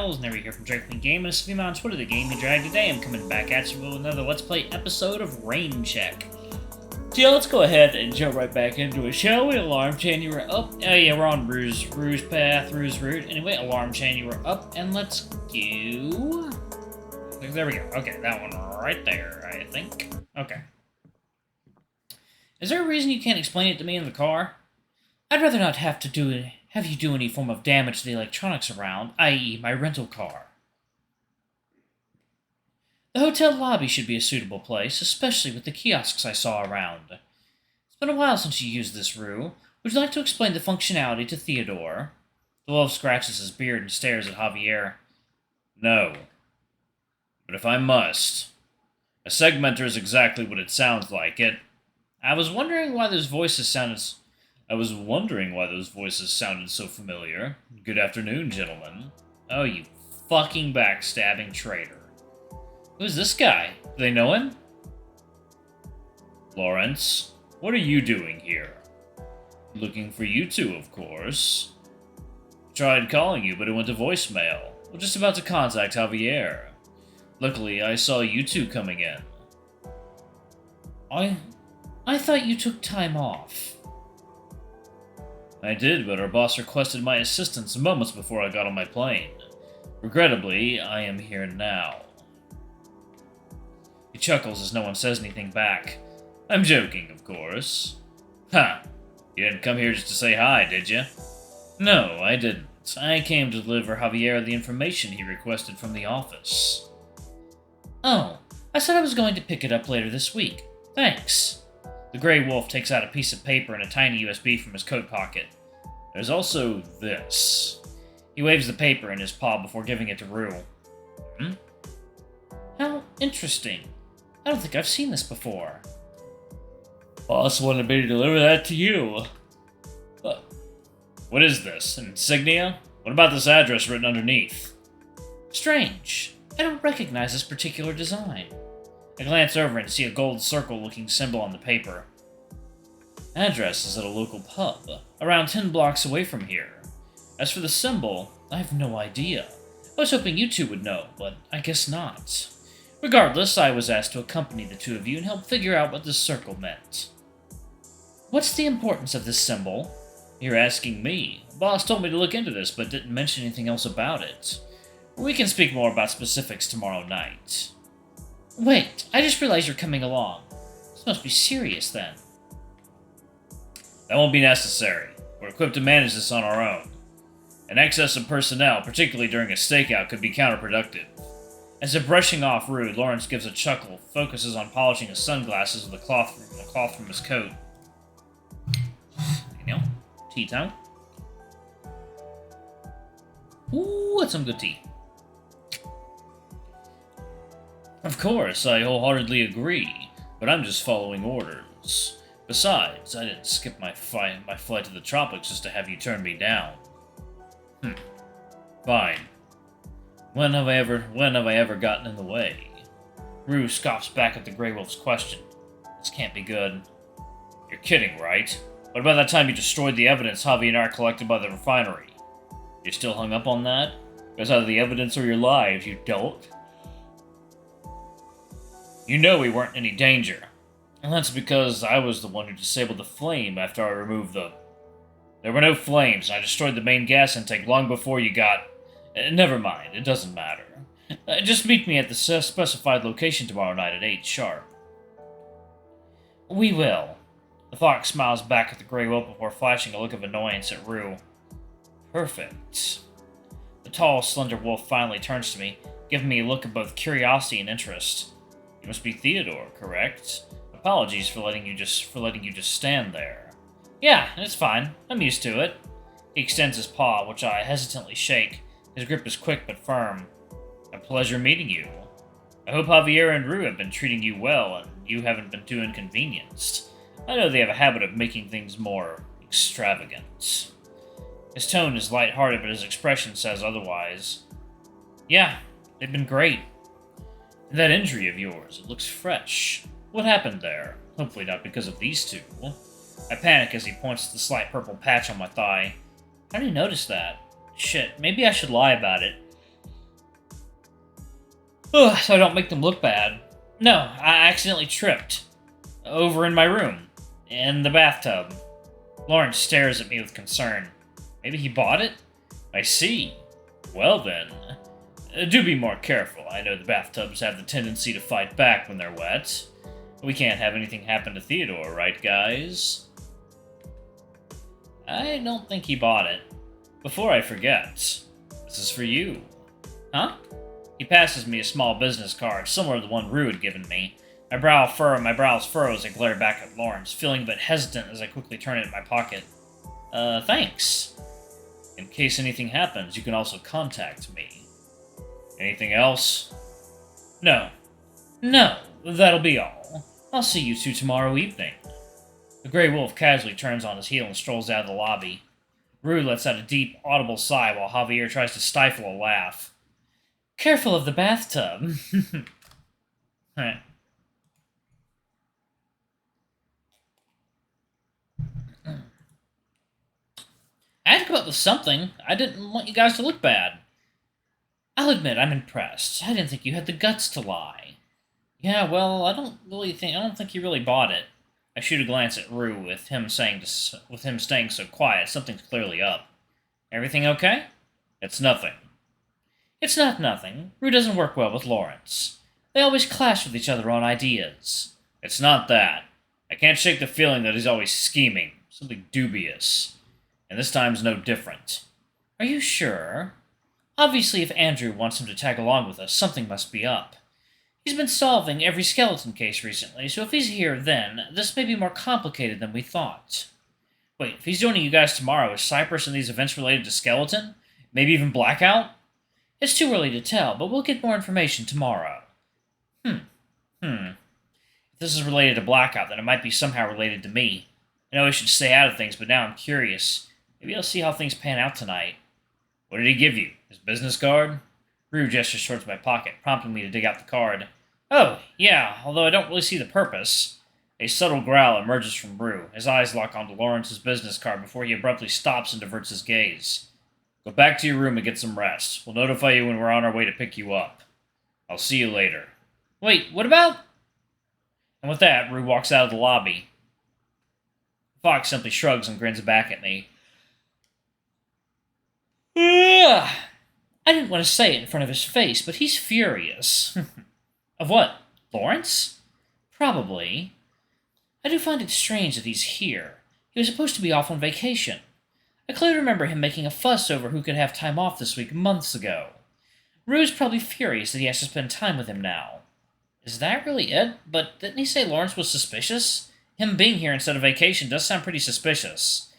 channel. Never here from Drake Game, and stream on Twitter, the Game You Drag. Today I'm coming back at you with another Let's Play episode of Rain Check. So yeah, let's go ahead and jump right back into it, shall we? Alarm chain, you were up. Oh yeah, we're on Rouge path, Rouge route. Anyway, alarm chain, you were up, and let's go. There we go. Okay, that one right there, I think. Okay. Is there a reason you can't explain it to me in the car? I'd rather not have you do any form of damage to the electronics around, i.e. my rental car. The hotel lobby should be a suitable place, especially with the kiosks I saw around. It's been a while since you used this room. Would you like to explain the functionality to Theodore? The wolf scratches his beard and stares at Javier. No. But if I must. A segmenter is exactly what it sounds like. I was wondering why those voices sounded so familiar. Good afternoon, gentlemen. Oh, you fucking backstabbing traitor. Who's this guy? Do they know him? Lawrence, what are you doing here? Looking for you two, of course. Tried calling you, but it went to voicemail. We're just about to contact Javier. Luckily, I saw you two coming in. I thought you took time off. I did, but our boss requested my assistance moments before I got on my plane. Regrettably, I am here now. He chuckles as no one says anything back. I'm joking, of course. Ha! You didn't come here just to say hi, did you? No, I didn't. I came to deliver Javier the information he requested from the office. Oh, I said I was going to pick it up later this week. Thanks. The Grey Wolf takes out a piece of paper and a tiny USB from his coat pocket. There's also this. He waves the paper in his paw before giving it to Rue. How interesting. I don't think I've seen this before. Boss wanted me to deliver that to you. What is this? An insignia? What about this address written underneath? Strange. I don't recognize this particular design. I glance over and see a gold circle-looking symbol on the paper. Address is at a local pub, around 10 blocks away from here. As for the symbol, I have no idea. I was hoping you two would know, but I guess not. Regardless, I was asked to accompany the two of you and help figure out what this circle meant. What's the importance of this symbol? You're asking me. Boss told me to look into this, but didn't mention anything else about it. We can speak more about specifics tomorrow night. Wait, I just realized you're coming along. This must be serious, then. That won't be necessary. We're equipped to manage this on our own. An excess of personnel, particularly during a stakeout, could be counterproductive. As if brushing off Rue, Lawrence gives a chuckle, focuses on polishing his sunglasses with the cloth from his coat. You know, tea time. Ooh, that's some good tea. Of course, I wholeheartedly agree, but I'm just following orders. Besides, I didn't skip my flight to the tropics just to have you turn me down. Fine. When have I ever gotten in the way? Rue scoffs back at the Grey Wolf's question. This can't be good. You're kidding, right? What about that time you destroyed the evidence Javi and I collected by the refinery? You're still hung up on that? Because either the evidence or your lives, you don't. You know we weren't in any danger. And that's because I was the one who disabled the flame after I removed the... There were no flames, and I destroyed the main gas intake long before you got... Never mind, it doesn't matter. Just meet me at the specified location tomorrow night at 8 sharp. We will. The fox smiles back at the Grey Wolf before flashing a look of annoyance at Rue. Perfect. The tall, slender wolf finally turns to me, giving me a look of both curiosity and interest. You must be Theodore, correct? Apologies for letting you just stand there. Yeah, it's fine. I'm used to it. He extends his paw, which I hesitantly shake. His grip is quick but firm. A pleasure meeting you. I hope Javier and Rue have been treating you well and you haven't been too inconvenienced. I know they have a habit of making things more extravagant. His tone is lighthearted, but his expression says otherwise. Yeah, they've been great. And that injury of yours, it looks fresh. What happened there? Hopefully not because of these two. I panic as he points to the slight purple patch on my thigh. How did you notice that? Shit, maybe I should lie about it. Ugh, so I don't make them look bad. No, I accidentally tripped. Over in my room. In the bathtub. Lawrence stares at me with concern. Maybe he bought it? I see. Well then. Do be more careful. I know the bathtubs have the tendency to fight back when they're wet. We can't have anything happen to Theodore, right, guys? I don't think he bought it. Before I forget, this is for you. Huh? He passes me a small business card, similar to the one Rue had given me. My brows furrow as I glare back at Lawrence, feeling a bit hesitant as I quickly turn it in my pocket. Thanks. In case anything happens, you can also contact me. Anything else? No. No, that'll be all. I'll see you two tomorrow evening. The Grey Wolf casually turns on his heel and strolls out of the lobby. Rue lets out a deep, audible sigh while Javier tries to stifle a laugh. Careful of the bathtub. I had to come up with something. I didn't want you guys to look bad. I'll admit I'm impressed. I didn't think you had the guts to lie. Yeah, well, I don't think you really bought it. I shoot a glance at Rue with him staying so quiet. Something's clearly up. Everything okay? It's nothing. It's not nothing. Rue doesn't work well with Lawrence. They always clash with each other on ideas. It's not that. I can't shake the feeling that he's always scheming, something dubious. And this time's no different. Are you sure? Obviously, if Andrew wants him to tag along with us, something must be up. He's been solving every skeleton case recently, so if he's here then, this may be more complicated than we thought. Wait, if he's joining you guys tomorrow, is Cypress and these events related to Skeleton? Maybe even Blackout? It's too early to tell, but we'll get more information tomorrow. If this is related to Blackout, then it might be somehow related to me. I know I should stay out of things, but now I'm curious. Maybe I'll see how things pan out tonight. What did he give you? His business card? Rue gestures towards my pocket, prompting me to dig out the card. Oh, yeah, although I don't really see the purpose. A subtle growl emerges from Rue. His eyes lock onto Lawrence's business card before he abruptly stops and diverts his gaze. Go back to your room and get some rest. We'll notify you when we're on our way to pick you up. I'll see you later. Wait, what about... And with that, Rue walks out of the lobby. Fox simply shrugs and grins back at me. Ugh. I didn't want to say it in front of his face, but he's furious. Of what? Lawrence? Probably. I do find it strange that he's here. He was supposed to be off on vacation. I clearly remember him making a fuss over who could have time off this week months ago. Rue's probably furious that he has to spend time with him now. Is that really it? But didn't he say Lawrence was suspicious? Him being here instead of vacation does sound pretty suspicious.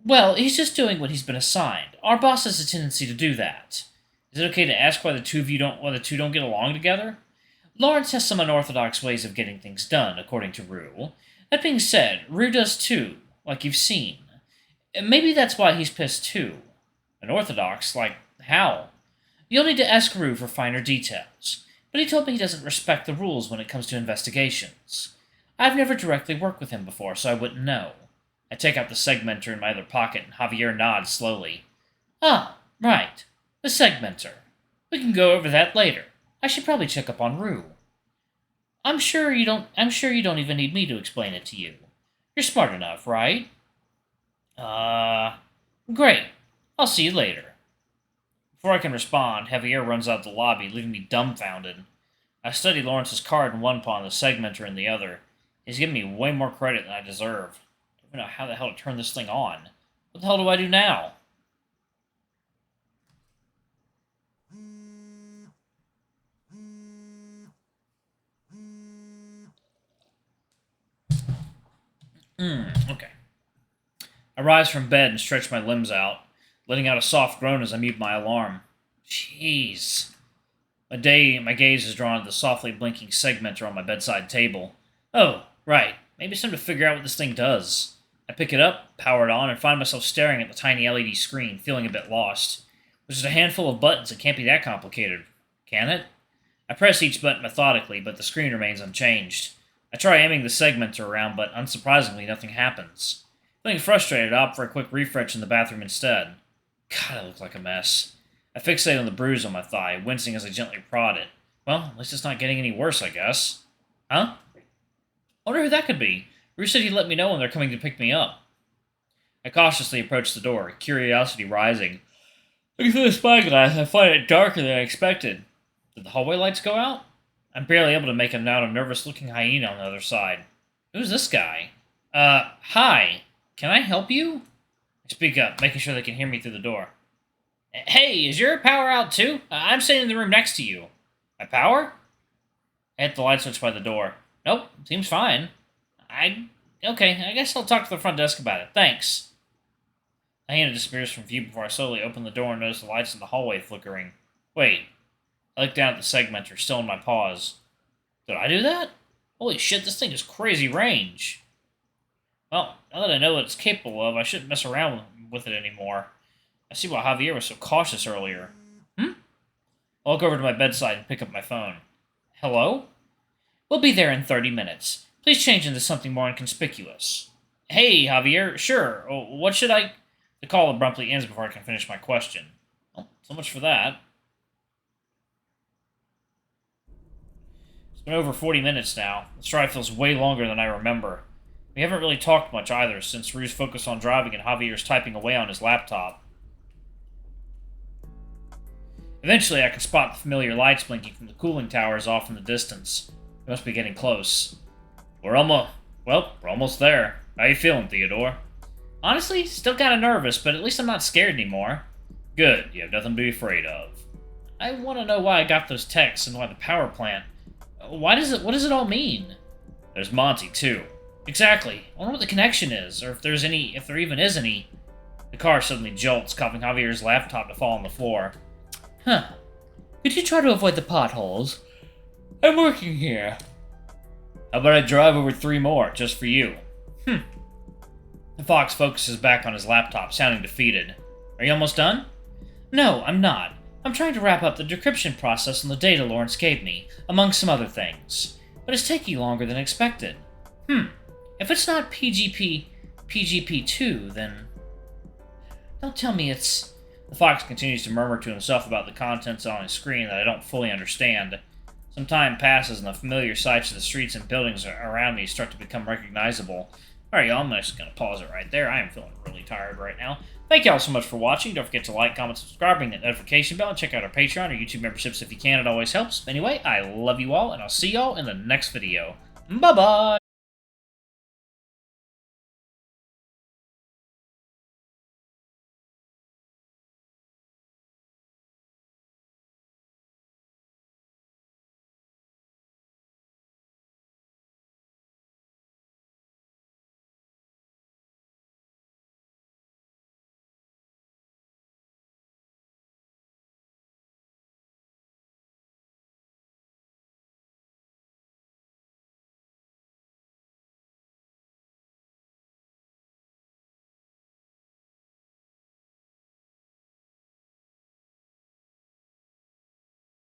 Well, he's just doing what he's been assigned. Our boss has a tendency to do that. Is it okay to ask why the two don't get along together? Lawrence has some unorthodox ways of getting things done, according to Rue. That being said, Rue does too, like you've seen. Maybe that's why he's pissed too. Unorthodox? Like, how? You'll need to ask Rue for finer details, but he told me he doesn't respect the rules when it comes to investigations. I've never directly worked with him before, so I wouldn't know. I take out the segmenter in my other pocket, and Javier nods slowly. Ah, right. The segmenter. We can go over that later. I should probably check up on Rue. I'm sure you don't even need me to explain it to you. You're smart enough, right? Great. I'll see you later. Before I can respond, Javier runs out the lobby, leaving me dumbfounded. I study Lawrence's card in one paw and the segmenter in the other. He's giving me way more credit than I deserve. I don't even know how the hell to turn this thing on. What the hell do I do now? Okay. I rise from bed and stretch my limbs out, letting out a soft groan as I mute my alarm. Jeez. My gaze is drawn to the softly blinking segmenter on my bedside table. Oh, right. Maybe it's time to figure out what this thing does. I pick it up, power it on, and find myself staring at the tiny LED screen, feeling a bit lost. There's just a handful of buttons. It can't be that complicated, can it? I press each button methodically, but the screen remains unchanged. I try aiming the segmenter around, but unsurprisingly, nothing happens. Feeling frustrated, I opt for a quick refresh in the bathroom instead. God, I look like a mess. I fixate on the bruise on my thigh, wincing as I gently prod it. Well, at least it's not getting any worse, I guess. Huh? I wonder who that could be. Rue said he'd let me know when they're coming to pick me up. I cautiously approached the door, curiosity rising. Looking through the spyglass, I find it darker than I expected. Did the hallway lights go out? I'm barely able to make out a nervous-looking hyena on the other side. Who's this guy? Hi. Can I help you? I speak up, making sure they can hear me through the door. Hey, is your power out too? I'm sitting in the room next to you. My power? I hit the light switch by the door. Nope, seems fine. Okay, I guess I'll talk to the front desk about it. Thanks. The hyena disappears from view before I slowly open the door and notice the lights in the hallway flickering. Wait. I look down at the segmenter, still in my paws. Did I do that? Holy shit, this thing has crazy range. Well, now that I know what it's capable of, I shouldn't mess around with it anymore. I see why Javier was so cautious earlier. I walk over to my bedside and pick up my phone. Hello? We'll be there in 30 minutes. Please change into something more inconspicuous. Hey, Javier, sure. What should I... The call abruptly ends before I can finish my question. Well, so much for that. It's been over 40 minutes now. This drive feels way longer than I remember. We haven't really talked much either, since Rue's focused on driving and Javier's typing away on his laptop. Eventually, I can spot the familiar lights blinking from the cooling towers off in the distance. We must be getting close. We're almost there. How you feeling, Theodore? Honestly, still kind of nervous, but at least I'm not scared anymore. Good, you have nothing to be afraid of. I want to know why I got those texts and why the power plant... what does it all mean? There's Monty, too. Exactly. I wonder what the connection is, or if there even is any. The car suddenly jolts, causing Javier's laptop to fall on the floor. Huh. Could you try to avoid the potholes? I'm working here. How about I drive over 3 more, just for you? The fox focuses back on his laptop, sounding defeated. Are you almost done? No, I'm not. I'm trying to wrap up the decryption process on the data Lawrence gave me, among some other things. But it's taking longer than expected. If it's not PGP2, then... Don't tell me it's... The fox continues to murmur to himself about the contents on his screen that I don't fully understand. Some time passes and the familiar sights of the streets and buildings around me start to become recognizable. Alright, y'all, I'm just going to pause it right there. I am feeling really tired right now. Thank y'all so much for watching. Don't forget to like, comment, subscribe, ring that notification bell, and check out our Patreon or YouTube memberships if you can. It always helps. Anyway, I love you all, and I'll see y'all in the next video. Bye-bye!